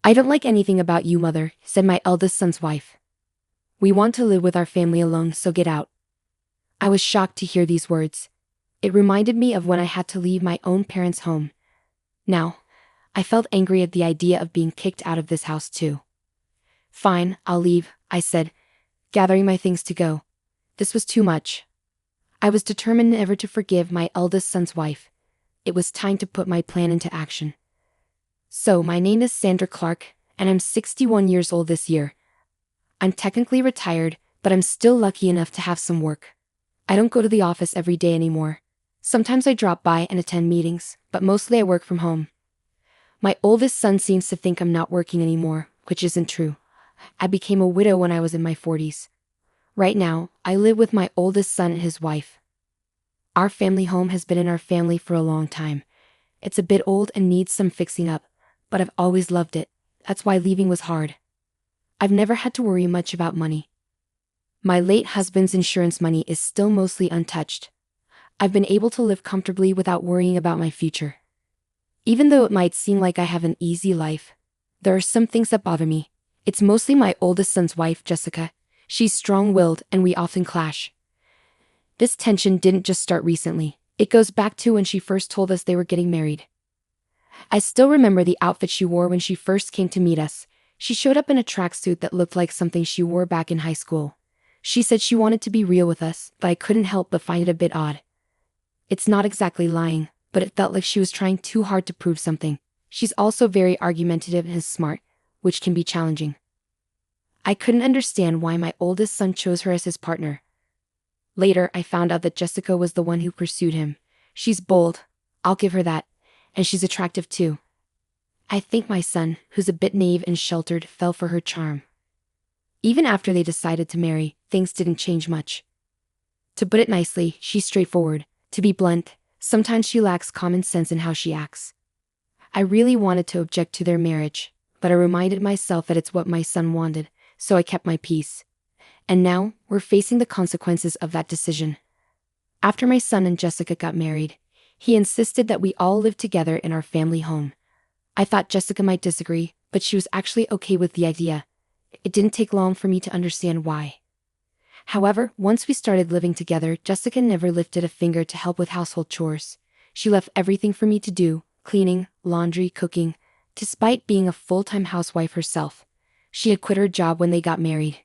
"I don't like anything about you, mother," said my eldest son's wife. "We want to live with our family alone, so get out." I was shocked to hear these words. It reminded me of when I had to leave my own parents' home. Now, I felt angry at the idea of being kicked out of this house too. "Fine, I'll leave," I said, gathering my things to go. This was too much. I was determined never to forgive my eldest son's wife. It was time to put my plan into action. "So, my name is Sandra Clark, and I'm 61 years old this year. I'm technically retired, but I'm still lucky enough to have some work. I don't go to the office every day anymore. Sometimes I drop by and attend meetings, but mostly I work from home. My oldest son seems to think I'm not working anymore, which isn't true. I became a widow when I was in my 40s. Right now, I live with my oldest son and his wife. Our family home has been in our family for a long time. It's a bit old and needs some fixing up, but I've always loved it. That's why leaving was hard. I've never had to worry much about money. My late husband's insurance money is still mostly untouched. I've been able to live comfortably without worrying about my future. Even though it might seem like I have an easy life, there are some things that bother me. It's mostly my oldest son's wife, Jessica. She's strong-willed and we often clash. This tension didn't just start recently. It goes back to when she first told us they were getting married. I still remember the outfit she wore when she first came to meet us. She showed up in a tracksuit that looked like something she wore back in high school. She said she wanted to be real with us, but I couldn't help but find it a bit odd. It's not exactly lying, but it felt like she was trying too hard to prove something. She's also very argumentative and smart, which can be challenging. I couldn't understand why my oldest son chose her as his partner. Later, I found out that Jessica was the one who pursued him. She's bold, I'll give her that, and she's attractive too. I think my son, who's a bit naive and sheltered, fell for her charm. Even after they decided to marry, things didn't change much. To put it nicely, she's straightforward. To be blunt, sometimes she lacks common sense in how she acts. I really wanted to object to their marriage, but I reminded myself that it's what my son wanted, so I kept my peace. And now, we're facing the consequences of that decision. After my son and Jessica got married, he insisted that we all live together in our family home. I thought Jessica might disagree, but she was actually okay with the idea. It didn't take long for me to understand why. However, once we started living together, Jessica never lifted a finger to help with household chores. She left everything for me to do, cleaning, laundry, cooking. Despite being a full-time housewife herself, she had quit her job when they got married.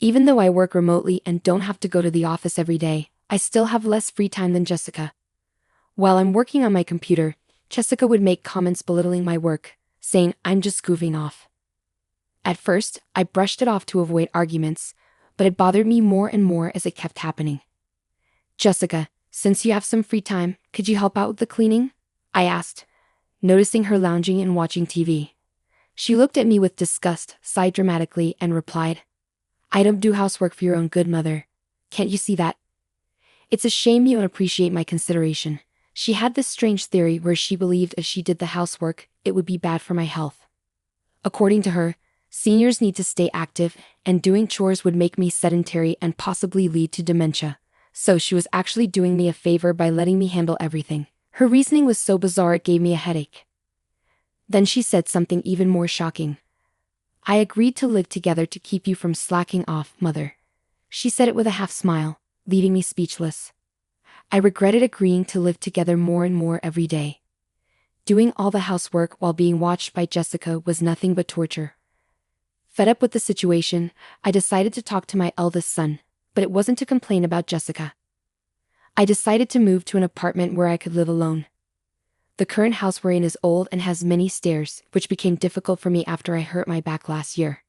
Even though I work remotely and don't have to go to the office every day, I still have less free time than Jessica. While I'm working on my computer, Jessica would make comments belittling my work, saying I'm just goofing off. At first, I brushed it off to avoid arguments, but it bothered me more and more as it kept happening. "Jessica, since you have some free time, could you help out with the cleaning?" I asked, noticing her lounging and watching TV. She looked at me with disgust, sighed dramatically, and replied, "I don't do housework for your own good, mother. Can't you see that? It's a shame you don't appreciate my consideration." She had this strange theory where she believed if she did the housework, it would be bad for my health. According to her, seniors need to stay active, and doing chores would make me sedentary and possibly lead to dementia. So she was actually doing me a favor by letting me handle everything. Her reasoning was so bizarre it gave me a headache. Then she said something even more shocking. "I agreed to live together to keep you from slacking off, mother." She said it with a half smile, leaving me speechless. I regretted agreeing to live together more and more every day. Doing all the housework while being watched by Jessica was nothing but torture. Fed up with the situation, I decided to talk to my eldest son, but it wasn't to complain about Jessica. I decided to move to an apartment where I could live alone. The current house we're in is old and has many stairs, which became difficult for me after I hurt my back last year.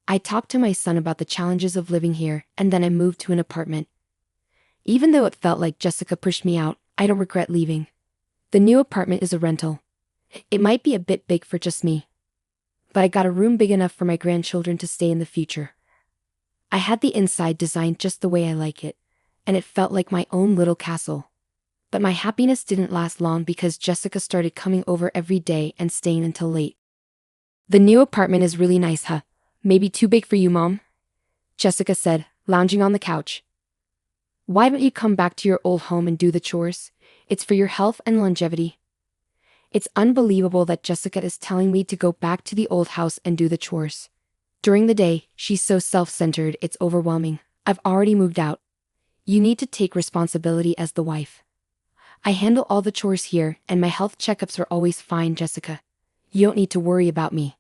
I talked to my son about the challenges of living here, and then I moved to an apartment. Even though it felt like Jessica pushed me out, I don't regret leaving. The new apartment is a rental. It might be a bit big for just me, but I got a room big enough for my grandchildren to stay in the future. I had the inside designed just the way I like it, and it felt like my own little castle. But my happiness didn't last long because Jessica started coming over every day and staying until late. "The new apartment is really nice, huh? Maybe too big for you, Mom?" Jessica said, lounging on the couch. "Why don't you come back to your old home and do the chores? It's for your health and longevity." It's unbelievable that Jessica is telling me to go back to the old house and do the chores. During the day, she's so self-centered, it's overwhelming. I've already moved out. You need to take responsibility as the wife. I handle all the chores here, and my health checkups are always fine, Jessica. You don't need to worry about me.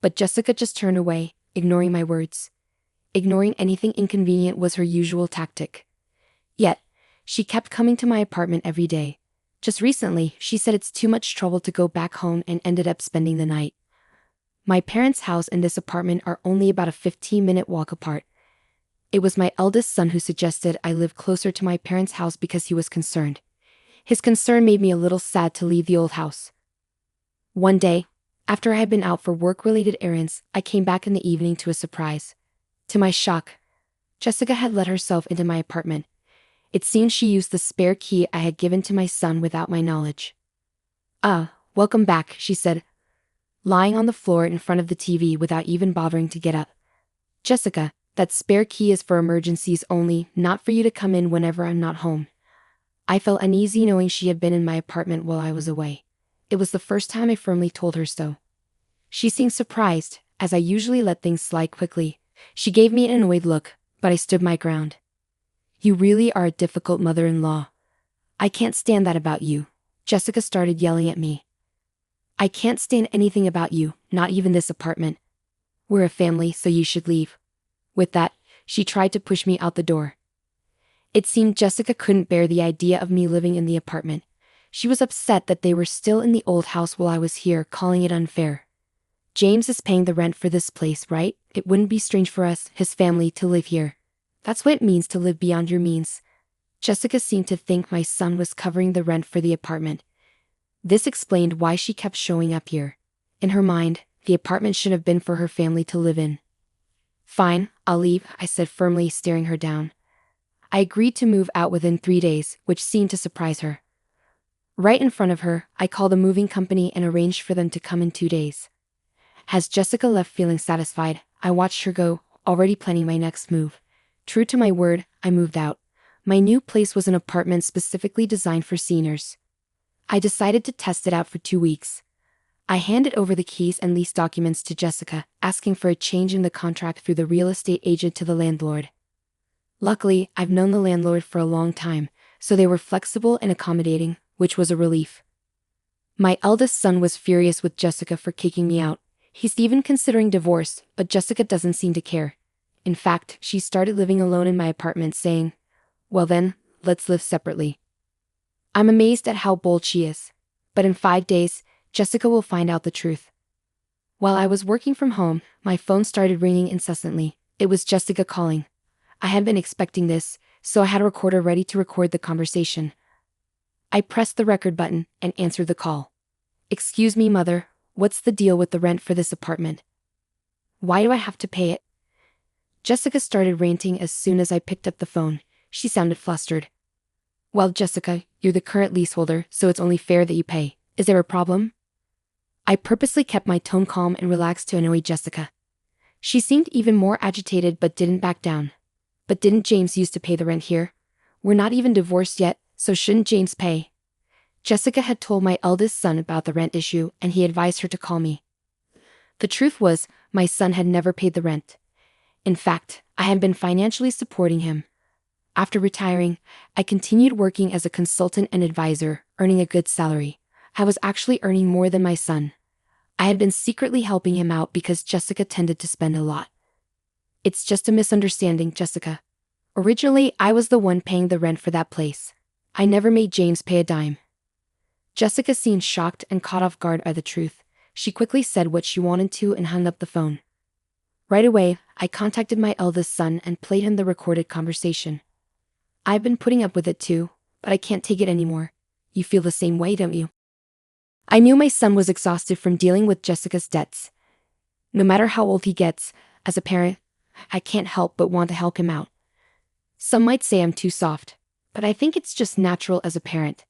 But Jessica just turned away, ignoring my words. Ignoring anything inconvenient was her usual tactic. Yet, she kept coming to my apartment every day. Just recently, she said it's too much trouble to go back home and ended up spending the night. My parents' house and this apartment are only about a 15-minute walk apart. It was my eldest son who suggested I live closer to my parents' house because he was concerned. His concern made me a little sad to leave the old house. One day, after I had been out for work-related errands, I came back in the evening to a surprise. To my shock, Jessica had let herself into my apartment. It seemed she used the spare key I had given to my son without my knowledge. Welcome back, she said, lying on the floor in front of the TV without even bothering to get up. Jessica, that spare key is for emergencies only, not for you to come in whenever I'm not home. I felt uneasy knowing she had been in my apartment while I was away. It was the first time I firmly told her so. She seemed surprised, as I usually let things slide quickly. She gave me an annoyed look, but I stood my ground. You really are a difficult mother-in-law. I can't stand that about you. Jessica started yelling at me. I can't stand anything about you, not even this apartment. We're a family, so you should leave. With that, she tried to push me out the door. It seemed Jessica couldn't bear the idea of me living in the apartment. She was upset that they were still in the old house while I was here, calling it unfair. James is paying the rent for this place, right? It wouldn't be strange for us, his family, to live here. That's what it means to live beyond your means. Jessica seemed to think my son was covering the rent for the apartment. This explained why she kept showing up here. In her mind, the apartment should have been for her family to live in. Fine, I'll leave, I said firmly, staring her down. I agreed to move out within 3 days, which seemed to surprise her. Right in front of her, I called a moving company and arranged for them to come in 2 days. As Jessica left feeling satisfied, I watched her go, already planning my next move. True to my word, I moved out. My new place was an apartment specifically designed for seniors. I decided to test it out for 2 weeks. I handed over the keys and lease documents to Jessica, asking for a change in the contract through the real estate agent to the landlord. Luckily, I've known the landlord for a long time, so they were flexible and accommodating, which was a relief. My eldest son was furious with Jessica for kicking me out. He's even considering divorce, but Jessica doesn't seem to care. In fact, she started living alone in my apartment, saying, "Well then, let's live separately." I'm amazed at how bold she is. But in 5 days, Jessica will find out the truth. While I was working from home, my phone started ringing incessantly. It was Jessica calling. I had been expecting this, so I had a recorder ready to record the conversation. I pressed the record button and answered the call. "Excuse me, Mother, what's the deal with the rent for this apartment? Why do I have to pay it?" Jessica started ranting as soon as I picked up the phone. She sounded flustered. "Well, Jessica, you're the current leaseholder, so it's only fair that you pay. Is there a problem?" I purposely kept my tone calm and relaxed to annoy Jessica. She seemed even more agitated but didn't back down. "But didn't James used to pay the rent here? We're not even divorced yet, so shouldn't James pay?" Jessica had told my eldest son about the rent issue and he advised her to call me. The truth was, my son had never paid the rent. In fact, I had been financially supporting him. After retiring, I continued working as a consultant and advisor, earning a good salary. I was actually earning more than my son. I had been secretly helping him out because Jessica tended to spend a lot. "It's just a misunderstanding, Jessica. Originally, I was the one paying the rent for that place. I never made James pay a dime." Jessica seemed shocked and caught off guard by the truth. She quickly said what she wanted to and hung up the phone. Right away, I contacted my eldest son and played him the recorded conversation. "I've been putting up with it too, but I can't take it anymore. You feel the same way, don't you?" I knew my son was exhausted from dealing with Jessica's debts. No matter how old he gets, as a parent, I can't help but want to help him out. Some might say I'm too soft, but I think it's just natural as a parent.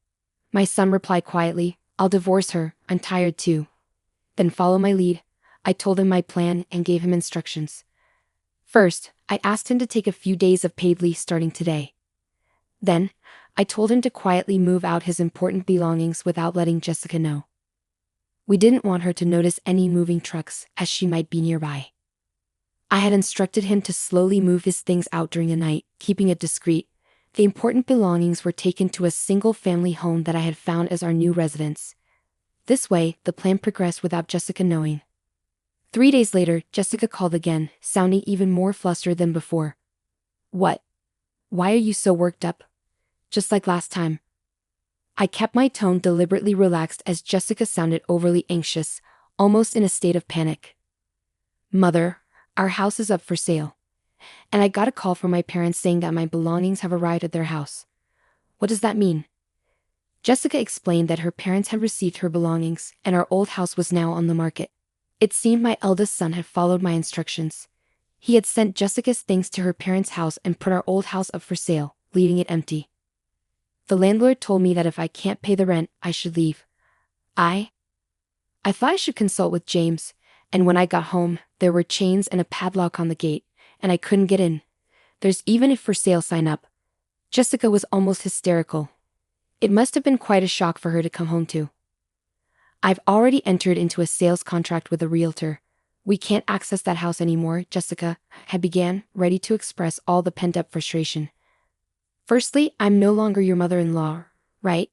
My son replied quietly, "I'll divorce her, I'm tired too." Then follow my lead. I told him my plan and gave him instructions. First, I asked him to take a few days of paid leave starting today. Then, I told him to quietly move out his important belongings without letting Jessica know. We didn't want her to notice any moving trucks, as she might be nearby. I had instructed him to slowly move his things out during the night, keeping it discreet. The important belongings were taken to a single-family home that I had found as our new residence. This way, the plan progressed without Jessica knowing. 3 days later, Jessica called again, sounding even more flustered than before. "What? Why are you so worked up? Just like last time." I kept my tone deliberately relaxed as Jessica sounded overly anxious, almost in a state of panic. "Mother, our house is up for sale. And I got a call from my parents saying that my belongings have arrived at their house." "What does that mean?" Jessica explained that her parents had received her belongings, and our old house was now on the market. It seemed my eldest son had followed my instructions. He had sent Jessica's things to her parents' house and put our old house up for sale, leaving it empty. The landlord told me that if I can't pay the rent, I should leave. I thought I should consult with James, and when I got home, there were chains and a padlock on the gate, and I couldn't get in. There's even a for sale sign up. Jessica was almost hysterical. It must have been quite a shock for her to come home to. "I've already entered into a sales contract with a realtor. We can't access that house anymore," Jessica had began, ready to express all the pent-up frustration. "Firstly, I'm no longer your mother-in-law, right?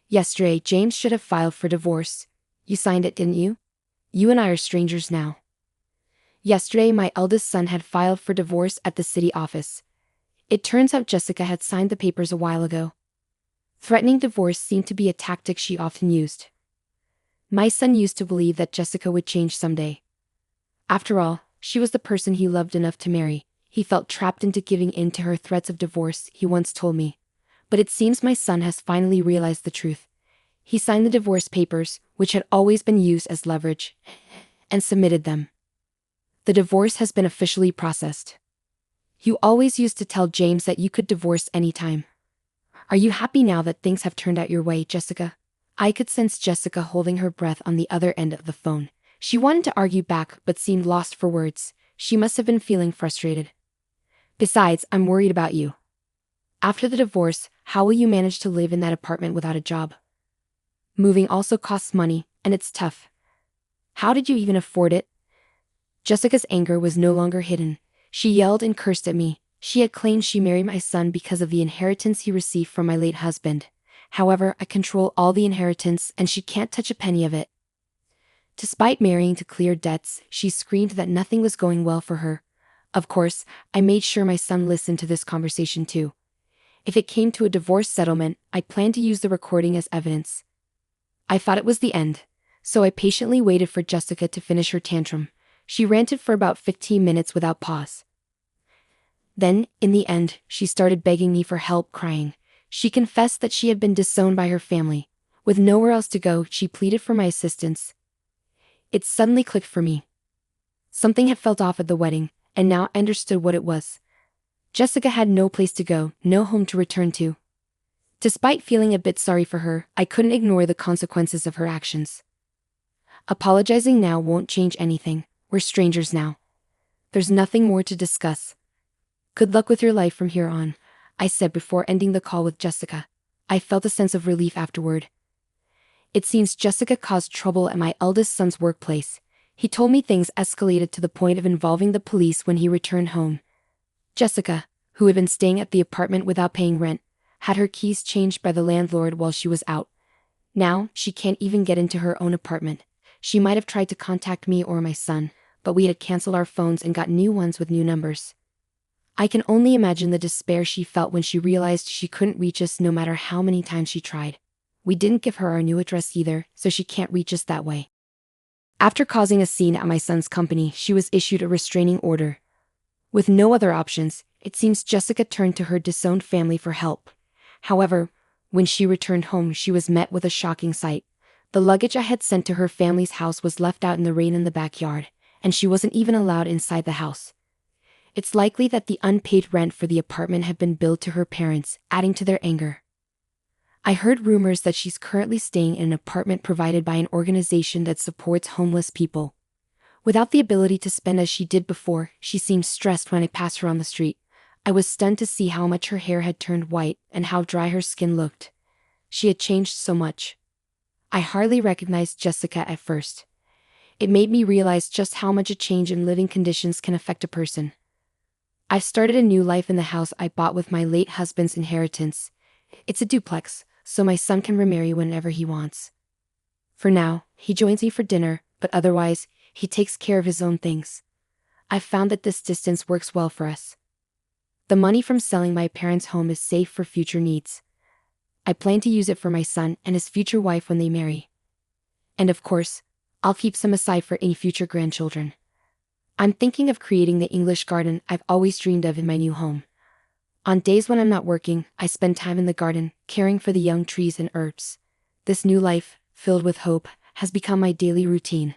Yesterday, James should have filed for divorce. You signed it, didn't you? You and I are strangers now." Yesterday, my eldest son had filed for divorce at the city office. It turns out Jessica had signed the papers a while ago. Threatening divorce seemed to be a tactic she often used. My son used to believe that Jessica would change someday. After all, she was the person he loved enough to marry. He felt trapped into giving in to her threats of divorce, he once told me. But it seems my son has finally realized the truth. He signed the divorce papers, which had always been used as leverage, and submitted them. The divorce has been officially processed. You always used to tell James that you could divorce anytime. Are you happy now that things have turned out your way, Jessica? I could sense Jessica holding her breath on the other end of the phone. She wanted to argue back but seemed lost for words. She must have been feeling frustrated. "Besides, I'm worried about you. After the divorce, how will you manage to live in that apartment without a job? Moving also costs money, and it's tough. How did you even afford it?" Jessica's anger was no longer hidden. She yelled and cursed at me. She had claimed she married my son because of the inheritance he received from my late husband. However, I control all the inheritance and she can't touch a penny of it. Despite marrying to clear debts, she screamed that nothing was going well for her. Of course, I made sure my son listened to this conversation too. If it came to a divorce settlement, I planned to use the recording as evidence. I thought it was the end, so I patiently waited for Jessica to finish her tantrum. She ranted for about 15 minutes without pause. Then, in the end, she started begging me for help, crying. She confessed that she had been disowned by her family. With nowhere else to go, she pleaded for my assistance. It suddenly clicked for me. Something had felt off at the wedding, and now I understood what it was. Jessica had no place to go, no home to return to. Despite feeling a bit sorry for her, I couldn't ignore the consequences of her actions. Apologizing now won't change anything. We're strangers now. There's nothing more to discuss. Good luck with your life from here on, I said before ending the call with Jessica. I felt a sense of relief afterward. It seems Jessica caused trouble at my eldest son's workplace. He told me things escalated to the point of involving the police when he returned home. Jessica, who had been staying at the apartment without paying rent, had her keys changed by the landlord while she was out. Now, she can't even get into her own apartment. She might have tried to contact me or my son, but we had canceled our phones and got new ones with new numbers. I can only imagine the despair she felt when she realized she couldn't reach us no matter how many times she tried. We didn't give her our new address either, so she can't reach us that way. After causing a scene at my son's company, she was issued a restraining order. With no other options, it seems Jessica turned to her disowned family for help. However, when she returned home, she was met with a shocking sight. The luggage I had sent to her family's house was left out in the rain in the backyard, and she wasn't even allowed inside the house. It's likely that the unpaid rent for the apartment had been billed to her parents, adding to their anger. I heard rumors that she's currently staying in an apartment provided by an organization that supports homeless people. Without the ability to spend as she did before, she seems stressed when I pass her on the street. I was stunned to see how much her hair had turned white and how dry her skin looked. She had changed so much. I hardly recognized Jessica at first. It made me realize just how much a change in living conditions can affect a person. I've started a new life in the house I bought with my late husband's inheritance. It's a duplex, so my son can remarry whenever he wants. For now, he joins me for dinner, but otherwise, he takes care of his own things. I've found that this distance works well for us. The money from selling my parents' home is safe for future needs. I plan to use it for my son and his future wife when they marry. And of course, I'll keep some aside for any future grandchildren. I'm thinking of creating the English garden I've always dreamed of in my new home. On days when I'm not working, I spend time in the garden, caring for the young trees and herbs. This new life, filled with hope, has become my daily routine.